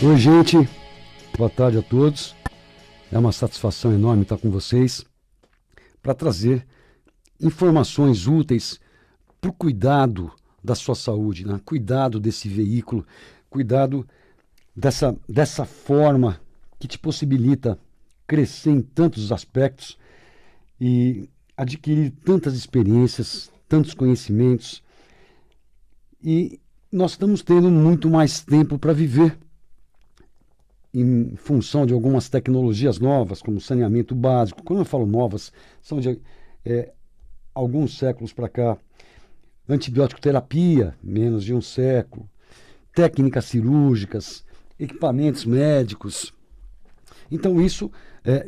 Oi, gente. Boa tarde a todos. É uma satisfação enorme estar com vocês para trazer informações úteis para o cuidado da sua saúde, né? Cuidado desse veículo, cuidado dessa forma que te possibilita crescer em tantos aspectos e adquirir tantas experiências, tantos conhecimentos. E nós estamos tendo muito mais tempo para viver, em função de algumas tecnologias novas, como saneamento básico. Quando eu falo novas, são de alguns séculos para cá. Antibiótico terapia, menos de um século. Técnicas cirúrgicas, equipamentos médicos. Então isso,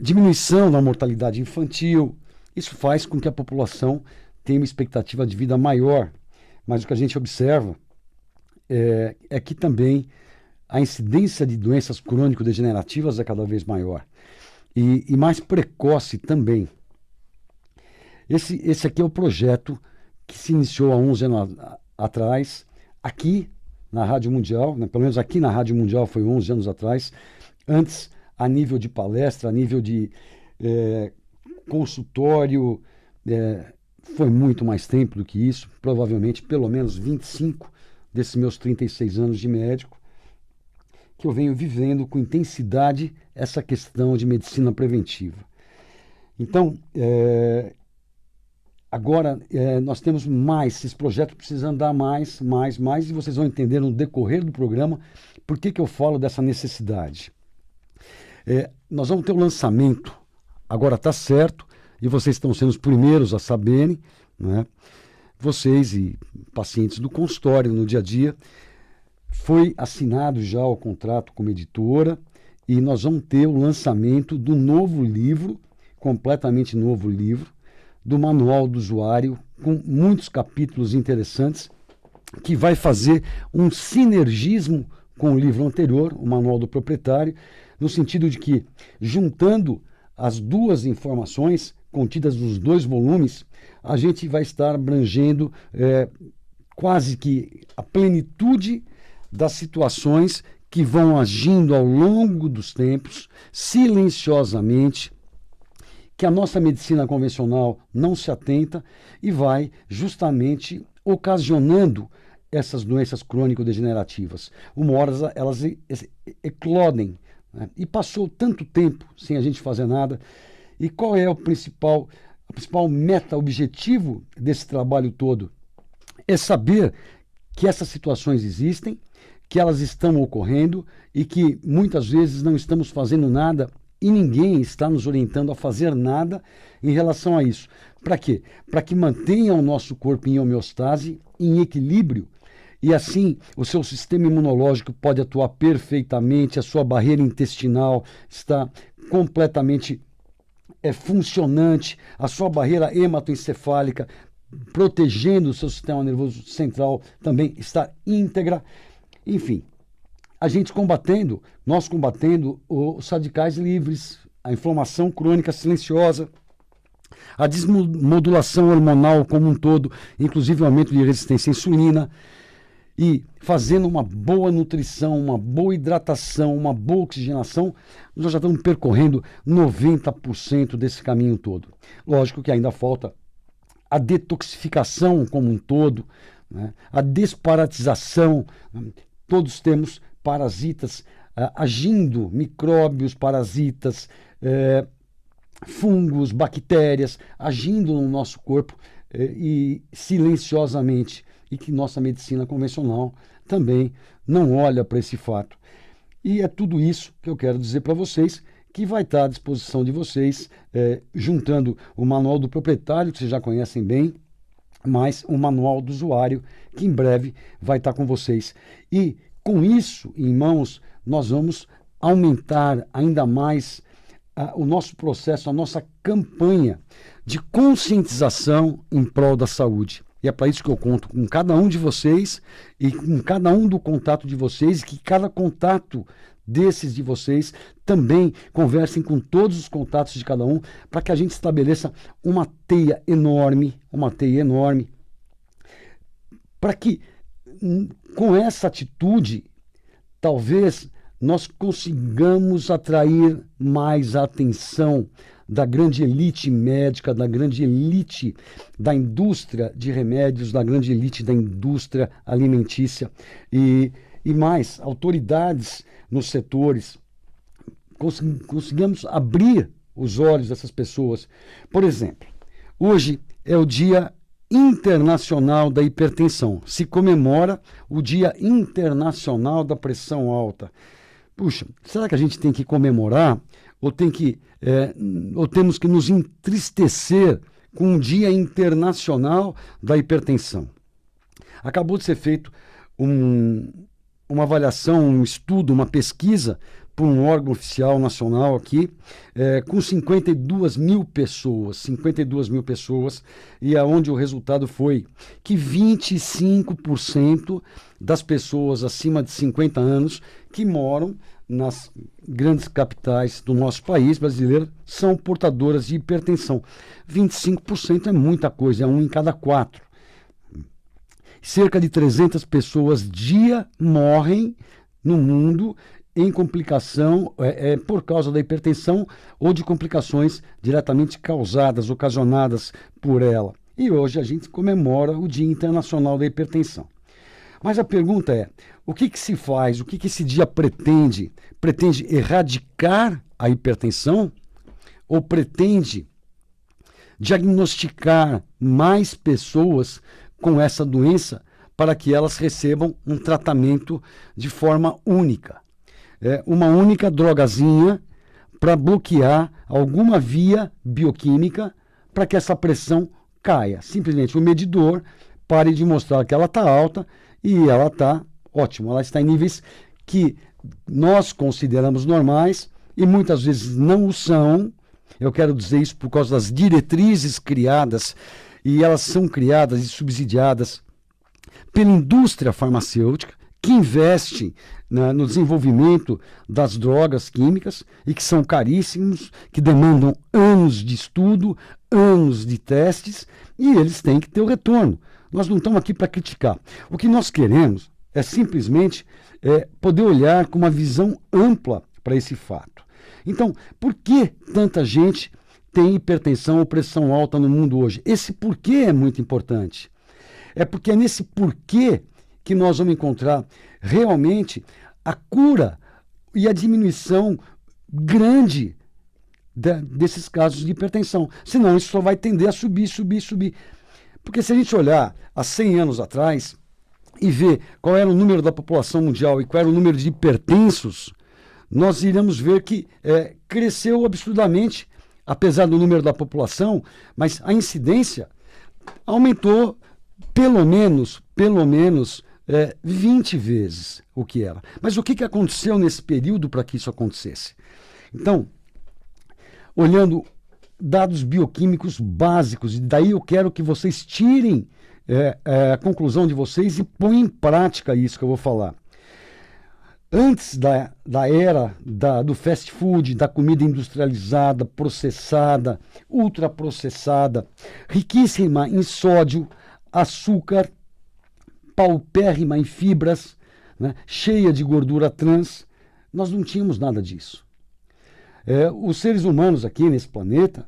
diminuição da mortalidade infantil, isso faz com que a população tenha uma expectativa de vida maior. Mas o que a gente observa é que também a incidência de doenças crônico-degenerativas é cada vez maior e mais precoce também. Esse aqui é o projeto que se iniciou há 11 anos atrás, aqui na Rádio Mundial, né? Pelo menos aqui na Rádio Mundial foi 11 anos atrás. Antes, a nível de palestra, a nível de consultório, foi muito mais tempo do que isso, provavelmente pelo menos 25 desses meus 36 anos de médico, que eu venho vivendo com intensidade essa questão de medicina preventiva. Então, agora nós temos mais, esses projetos precisam andar mais, e vocês vão entender no decorrer do programa por que eu falo dessa necessidade. Nós vamos ter o lançamento, agora está certo, e vocês estão sendo os primeiros a saberem, né? Vocês e pacientes do consultório no dia a dia. Foi assinado já o contrato com uma editora e nós vamos ter o lançamento do novo livro, completamente novo livro, do Manual do Usuário, com muitos capítulos interessantes, que vai fazer um sinergismo com o livro anterior, o Manual do Proprietário, no sentido de que, juntando as duas informações contidas nos dois volumes, a gente vai estar abrangendo quase que a plenitude das situações que vão agindo ao longo dos tempos, silenciosamente, que a nossa medicina convencional não se atenta e vai justamente ocasionando essas doenças crônico-degenerativas. Uma hora elas eclodem, né? E passou tanto tempo sem a gente fazer nada. E qual é o principal meta-objetivo desse trabalho todo? É saber que essas situações existem, que elas estão ocorrendo e que muitas vezes não estamos fazendo nada e ninguém está nos orientando a fazer nada em relação a isso. Para quê? Para que mantenha o nosso corpo em homeostase, em equilíbrio, e assim o seu sistema imunológico pode atuar perfeitamente, a sua barreira intestinal está completamente funcionante, a sua barreira hematoencefálica, protegendo o seu sistema nervoso central, também está íntegra. Enfim, nós combatendo os radicais livres, a inflamação crônica silenciosa, a desmodulação hormonal como um todo, inclusive o aumento de resistência à insulina, e fazendo uma boa nutrição, uma boa hidratação, uma boa oxigenação, nós já estamos percorrendo 90% desse caminho todo. Lógico que ainda falta a detoxificação como um todo, né? A desparasitização. Todos temos parasitas agindo, micróbios, parasitas, fungos, bactérias, agindo no nosso corpo e silenciosamente, e que nossa medicina convencional também não olha para esse fato. E é tudo isso que eu quero dizer para vocês, que vai estar à disposição de vocês, juntando o Manual do Proprietário, que vocês já conhecem bem, mais o Manual do Usuário, que em breve vai estar com vocês. E com isso em mãos, nós vamos aumentar ainda mais o nosso processo, a nossa campanha de conscientização em prol da saúde. E é para isso que eu conto com cada um de vocês e com cada um do contato de vocês, e que cada contato desses de vocês também conversem com todos os contatos de cada um, para que a gente estabeleça uma teia enorme, para que com essa atitude, talvez nós consigamos atrair mais a atenção da grande elite médica, da grande elite da indústria de remédios, da grande elite da indústria alimentícia e mais autoridades nos setores, conseguimos abrir os olhos dessas pessoas. Por exemplo, hoje é o Dia Internacional da Hipertensão. Se comemora o Dia Internacional da Pressão Alta. Puxa, será que a gente tem que comemorar ou temos que nos entristecer com o Dia Internacional da Hipertensão? Acabou de ser feito uma avaliação, um estudo, uma pesquisa por um órgão oficial nacional aqui, com 52 mil pessoas, e aonde o resultado foi que 25% das pessoas acima de 50 anos que moram nas grandes capitais do nosso país brasileiro são portadoras de hipertensão. 25% é muita coisa, é 1 em cada 4. Cerca de 300 pessoas dia morrem no mundo em complicação por causa da hipertensão ou de complicações diretamente causadas, ocasionadas por ela. E hoje a gente comemora o Dia Internacional da Hipertensão. Mas a pergunta é, o que se faz, o que esse dia pretende? Pretende erradicar a hipertensão ou pretende diagnosticar mais pessoas com essa doença para que elas recebam um tratamento de forma única? Uma única drogazinha para bloquear alguma via bioquímica para que essa pressão caia. Simplesmente o medidor pare de mostrar que ela está alta e ela está ótima. Ela está em níveis que nós consideramos normais e muitas vezes não o são. Eu quero dizer isso por causa das diretrizes criadas, e elas são criadas e subsidiadas pela indústria farmacêutica, que investe no desenvolvimento das drogas químicas e que são caríssimos, que demandam anos de estudo, anos de testes, e eles têm que ter o retorno. Nós não estamos aqui para criticar. O que nós queremos é simplesmente poder olhar com uma visão ampla para esse fato. Então, por que tanta gente tem hipertensão ou pressão alta no mundo hoje? Esse porquê é muito importante. É porque é nesse porquê que nós vamos encontrar realmente a cura e a diminuição grande desses casos de hipertensão. Senão isso só vai tender a subir. Porque se a gente olhar há 100 anos atrás e ver qual era o número da população mundial e qual era o número de hipertensos, nós iremos ver que cresceu absurdamente, apesar do número da população, mas a incidência aumentou pelo menos 20 vezes o que era. Mas o que aconteceu nesse período para que isso acontecesse? Então, olhando dados bioquímicos básicos, e daí eu quero que vocês tirem a conclusão de vocês e ponham em prática isso que eu vou falar. Antes da era do fast food, da comida industrializada, processada, ultraprocessada, riquíssima em sódio, açúcar, paupérrima em fibras, né, cheia de gordura trans, nós não tínhamos nada disso. Os seres humanos aqui nesse planeta,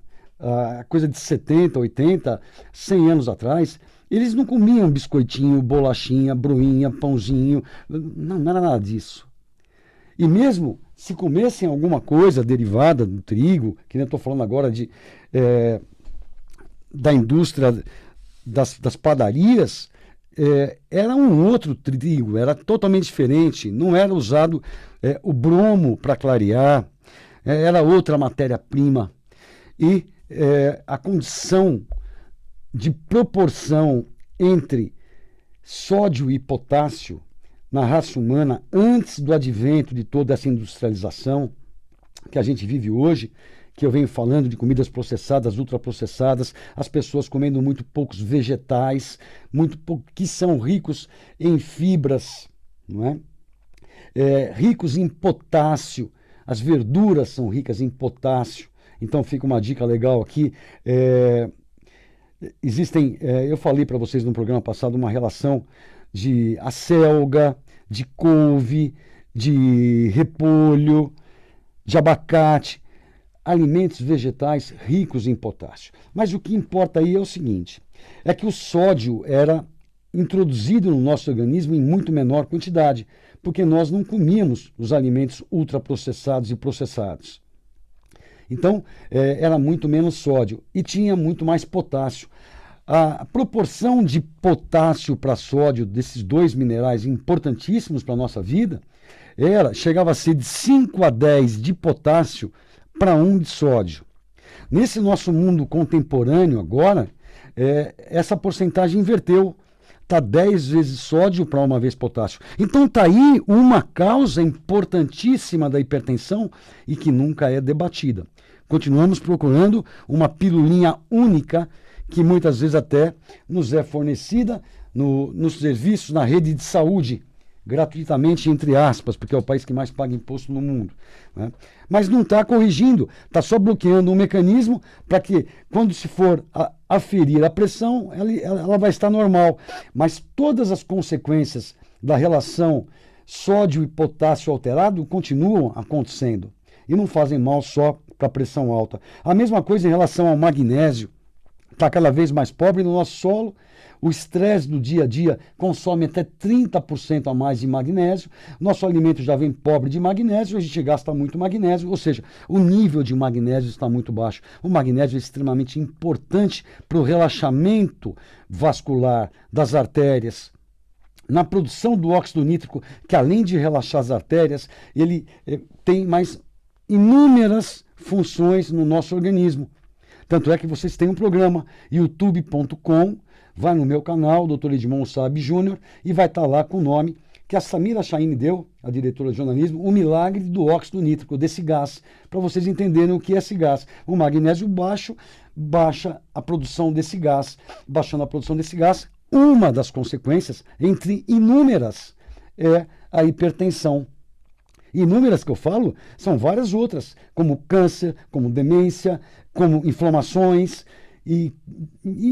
coisa de 70, 80, 100 anos atrás, eles não comiam biscoitinho, bolachinha, broinha, pãozinho, não era nada disso. E mesmo se comessem alguma coisa derivada do trigo, que nem estou falando agora da indústria das padarias, era um outro trigo, era totalmente diferente, não era usado o bromo para clarear, era outra matéria-prima. E a condição de proporção entre sódio e potássio na raça humana, antes do advento de toda essa industrialização que a gente vive hoje, que eu venho falando de comidas processadas, ultraprocessadas, as pessoas comendo muito poucos vegetais, que são ricos em fibras, não é? Ricos em potássio, as verduras são ricas em potássio. Então fica uma dica legal aqui. Eu falei para vocês no programa passado uma relação de acelga, de couve, de repolho, de abacate, alimentos vegetais ricos em potássio. Mas o que importa aí é o seguinte, é que o sódio era introduzido no nosso organismo em muito menor quantidade, porque nós não comíamos os alimentos ultraprocessados e processados. Então, era muito menos sódio e tinha muito mais potássio. A proporção de potássio para sódio desses dois minerais importantíssimos para a nossa vida chegava a ser de 5 a 10 de potássio para 1 de sódio. Nesse nosso mundo contemporâneo agora, essa porcentagem inverteu. Está 10 vezes sódio para 1 vez potássio. Então está aí uma causa importantíssima da hipertensão e que nunca é debatida. Continuamos procurando uma pilulinha única que muitas vezes até nos é fornecida nos serviços, na rede de saúde, gratuitamente, entre aspas, porque é o país que mais paga imposto no mundo, né? Mas não está corrigindo, está só bloqueando um mecanismo para que, quando se for aferir a pressão, ela vai estar normal. Mas todas as consequências da relação sódio e potássio alterado continuam acontecendo e não fazem mal só para a pressão alta. A mesma coisa em relação ao magnésio. Está cada vez mais pobre no nosso solo, o estresse do dia a dia consome até 30% a mais de magnésio, nosso alimento já vem pobre de magnésio, a gente gasta muito magnésio, ou seja, o nível de magnésio está muito baixo. O magnésio é extremamente importante para o relaxamento vascular das artérias, na produção do óxido nítrico, que além de relaxar as artérias, ele tem mais inúmeras funções no nosso organismo. Tanto é que vocês têm um programa, youtube.com, vai no meu canal, Dr. Edmond Saab Júnior, e vai estar lá com o nome que a Samira Chahine deu, a diretora de jornalismo, o milagre do óxido nítrico, desse gás, para vocês entenderem o que é esse gás. O magnésio baixo baixa a produção desse gás. Baixando a produção desse gás, uma das consequências, entre inúmeras, é a hipertensão. Inúmeras que eu falo, são várias outras, como câncer, como demência, como inflamações e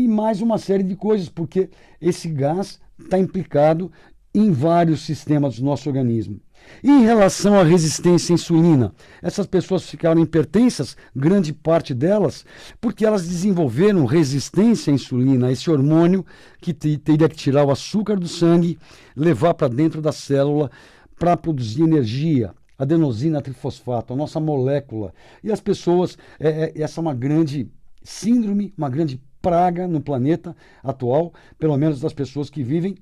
mais uma série de coisas, porque esse gás está implicado em vários sistemas do nosso organismo. E em relação à resistência à insulina, essas pessoas ficaram hipertensas, grande parte delas, porque elas desenvolveram resistência à insulina, esse hormônio que teria que tirar o açúcar do sangue, levar para dentro da célula, para produzir energia, adenosina trifosfato, a nossa molécula. E as pessoas, essa é uma grande síndrome, uma grande praga no planeta atual, pelo menos das pessoas que vivem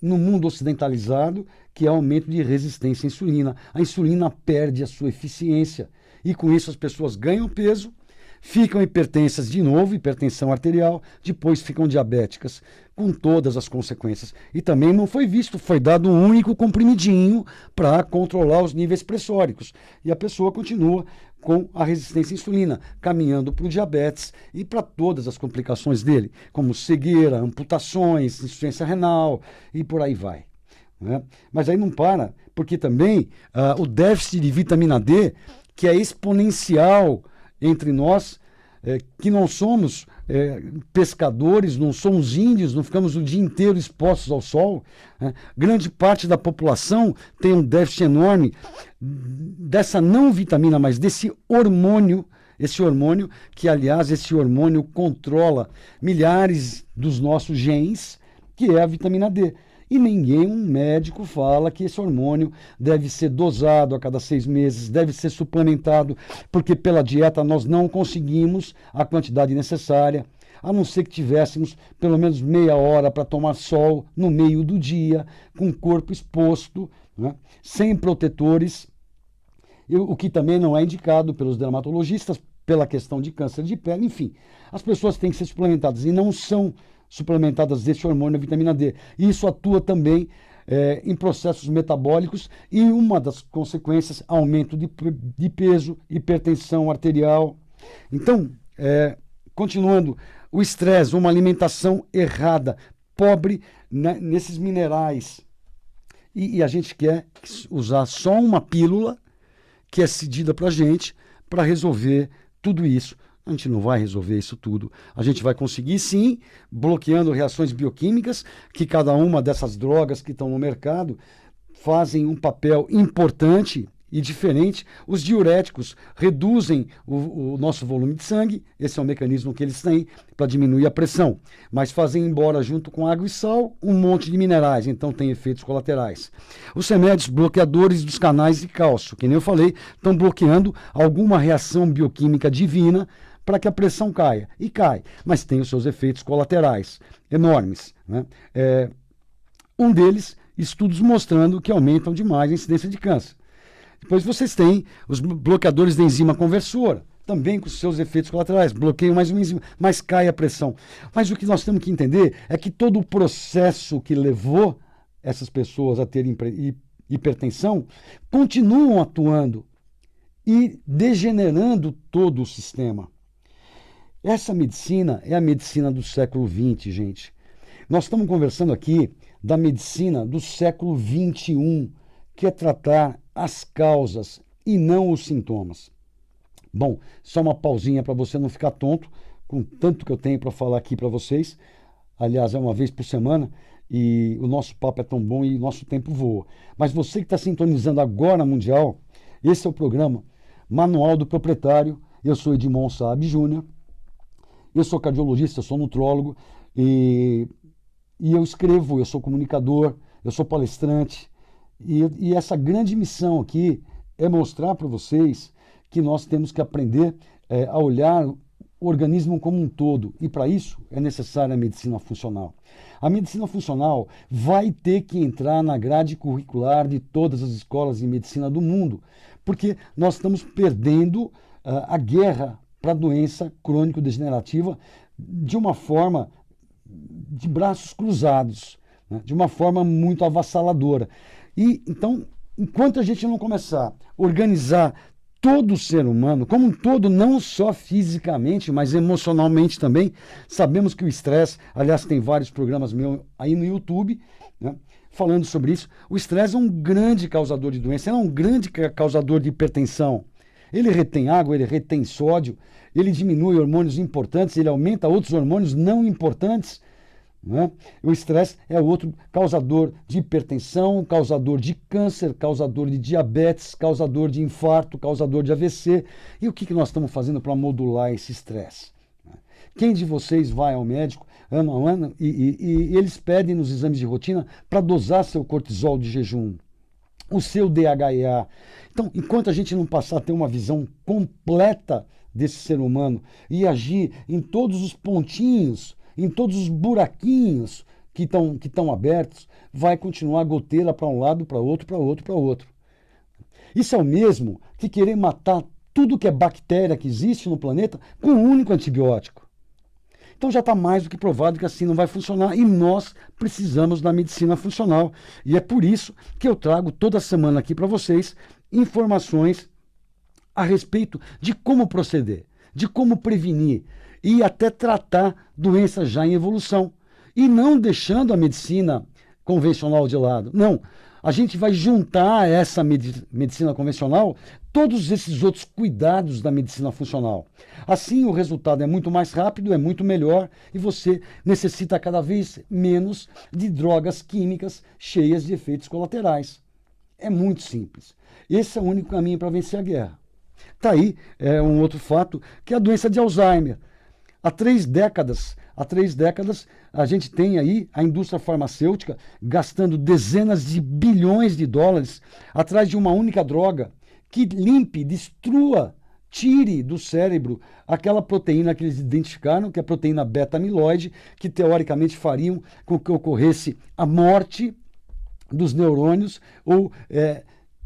no mundo ocidentalizado, que é o aumento de resistência à insulina. A insulina perde a sua eficiência e com isso as pessoas ganham peso, ficam hipertensas de novo, hipertensão arterial, depois ficam diabéticas, com todas as consequências. E também não foi visto, foi dado um único comprimidinho para controlar os níveis pressóricos. E a pessoa continua com a resistência à insulina, caminhando para o diabetes e para todas as complicações dele, como cegueira, amputações, insuficiência renal e por aí vai, né? Mas aí não para, porque também o déficit de vitamina D, que é exponencial entre nós, que não somos pescadores, não somos índios, não ficamos o dia inteiro expostos ao sol, né? Grande parte da população tem um déficit enorme dessa não vitamina, mas desse hormônio, esse hormônio que, aliás, esse hormônio controla milhares dos nossos genes, que é a vitamina D. E ninguém, um médico, fala que esse hormônio deve ser dosado a cada 6 meses, deve ser suplementado, porque pela dieta nós não conseguimos a quantidade necessária, a não ser que tivéssemos pelo menos meia hora para tomar sol no meio do dia, com o corpo exposto, né, sem protetores, o que também não é indicado pelos dermatologistas, pela questão de câncer de pele, enfim. As pessoas têm que ser suplementadas e não são suplementadas desse hormônio, a vitamina D. E isso atua também em processos metabólicos e uma das consequências, aumento de peso, hipertensão arterial. Então, continuando, o estresse, uma alimentação errada, pobre nesses minerais. E a gente quer usar só uma pílula que é cedida para a gente para resolver tudo isso. A gente não vai resolver isso tudo. A gente vai conseguir, sim, bloqueando reações bioquímicas, que cada uma dessas drogas que estão no mercado fazem um papel importante e diferente. Os diuréticos reduzem o nosso volume de sangue, esse é o mecanismo que eles têm para diminuir a pressão, mas fazem embora junto com água e sal um monte de minerais, então tem efeitos colaterais. Os remédios bloqueadores dos canais de cálcio, que nem eu falei, estão bloqueando alguma reação bioquímica divina para que a pressão caia, e cai, mas tem os seus efeitos colaterais enormes, né? Um deles, estudos mostrando que aumentam demais a incidência de câncer. Depois vocês têm os bloqueadores da enzima conversora, também com seus efeitos colaterais, bloqueiam mais uma enzima, mas cai a pressão. Mas o que nós temos que entender é que todo o processo que levou essas pessoas a terem hipertensão continuam atuando e degenerando todo o sistema. Essa medicina é a medicina do século XX, gente. Nós estamos conversando aqui da medicina do século XXI, que é tratar as causas e não os sintomas. Bom, só uma pausinha para você não ficar tonto com tanto que eu tenho para falar aqui para vocês. Aliás, é uma vez por semana e o nosso papo é tão bom e o nosso tempo voa. Mas você que está sintonizando agora Mundial, esse é o programa Manual do Proprietário. Eu sou Edmond Saab Júnior, eu sou cardiologista, sou nutrólogo e eu escrevo, eu sou comunicador, eu sou palestrante. E essa grande missão aqui é mostrar para vocês que nós temos que aprender a olhar o organismo como um todo. E para isso é necessária a medicina funcional. A medicina funcional vai ter que entrar na grade curricular de todas as escolas de medicina do mundo, porque nós estamos perdendo a guerra para a doença crônico-degenerativa de uma forma de braços cruzados, né? De uma forma muito avassaladora. E então, enquanto a gente não começar a organizar todo o ser humano, como um todo, não só fisicamente, mas emocionalmente também, sabemos que o estresse, aliás, tem vários programas meus aí no YouTube, né, falando sobre isso. O estresse é um grande causador de doença, é um grande causador de hipertensão. Ele retém água, ele retém sódio, ele diminui hormônios importantes, ele aumenta outros hormônios não importantes. Né? O estresse é outro causador de hipertensão, causador de câncer, causador de diabetes, causador de infarto, causador de AVC. E o que nós estamos fazendo para modular esse estresse? Quem de vocês vai ao médico ano a ano e eles pedem nos exames de rotina para dosar seu cortisol de jejum, o seu DHEA? Então, enquanto a gente não passar a ter uma visão completa desse ser humano e agir em todos os pontinhos, em todos os buraquinhos que estão abertos, vai continuar a goteira para um lado, para outro, para outro, para outro. Isso é o mesmo que querer matar tudo que é bactéria que existe no planeta com um único antibiótico. Então já está mais do que provado que assim não vai funcionar e nós precisamos da medicina funcional. E é por isso que eu trago toda semana aqui para vocês informações a respeito de como proceder, de como prevenir e até tratar doenças já em evolução. E não deixando a medicina convencional de lado. Não, a gente vai juntar a essa medicina convencional todos esses outros cuidados da medicina funcional. Assim o resultado é muito mais rápido, é muito melhor e você necessita cada vez menos de drogas químicas cheias de efeitos colaterais. É muito simples. Esse é o único caminho para vencer a guerra. Está aí um outro fato, que é a doença de Alzheimer. Há 3 décadas, a gente tem aí a indústria farmacêutica gastando dezenas de bilhões de dólares atrás de uma única droga que limpe, destrua, tire do cérebro aquela proteína que eles identificaram, que é a proteína beta-amiloide, que teoricamente fariam com que ocorresse a morte dos neurônios ou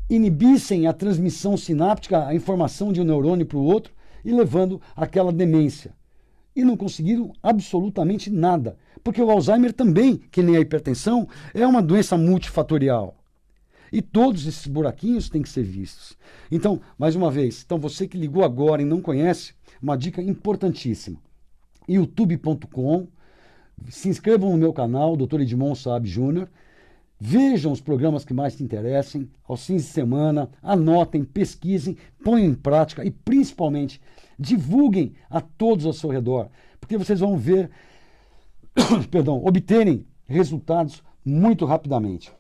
inibissem a transmissão sináptica, a informação de um neurônio para o outro e levando àquela demência. E não conseguiram absolutamente nada. Porque o Alzheimer também, que nem a hipertensão, é uma doença multifatorial. E todos esses buraquinhos têm que ser vistos. Então, mais uma vez, você que ligou agora e não conhece, uma dica importantíssima. youtube.com, se inscrevam no meu canal, Dr. Edmond Saab Júnior, vejam os programas que mais te interessem, aos fins de semana, anotem, pesquisem, ponham em prática e, principalmente, divulguem a todos ao seu redor, porque vocês vão ver, obterem resultados muito rapidamente.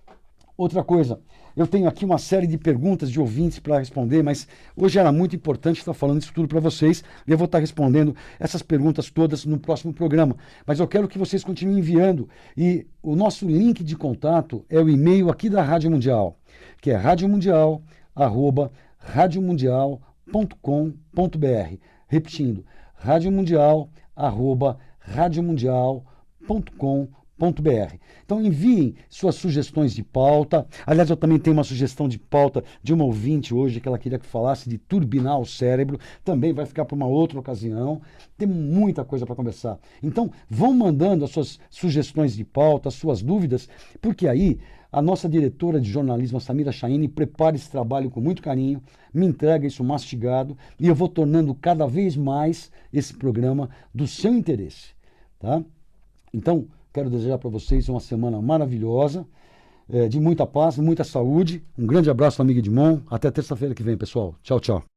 Outra coisa, eu tenho aqui uma série de perguntas de ouvintes para responder, mas hoje era muito importante estar falando isso tudo para vocês e eu vou estar respondendo essas perguntas todas no próximo programa. Mas eu quero que vocês continuem enviando e o nosso link de contato é o e-mail aqui da Rádio Mundial, que é radiomundial@radiomundial.com.br. Repetindo, radiomundial@radiomundial.com.br. Então enviem suas sugestões de pauta. Aliás, eu também tenho uma sugestão de pauta de uma ouvinte hoje que ela queria que falasse de turbinar o cérebro. Também vai ficar para uma outra ocasião. Tem muita coisa para conversar. Então vão mandando as suas sugestões de pauta, as suas dúvidas, porque aí a nossa diretora de jornalismo, a Samira Chaine, prepara esse trabalho com muito carinho, me entrega isso mastigado e eu vou tornando cada vez mais esse programa do seu interesse, tá? Então, quero desejar para vocês uma semana maravilhosa, de muita paz, muita saúde. Um grande abraço, amigo Edmond. Até terça-feira que vem, pessoal. Tchau, tchau.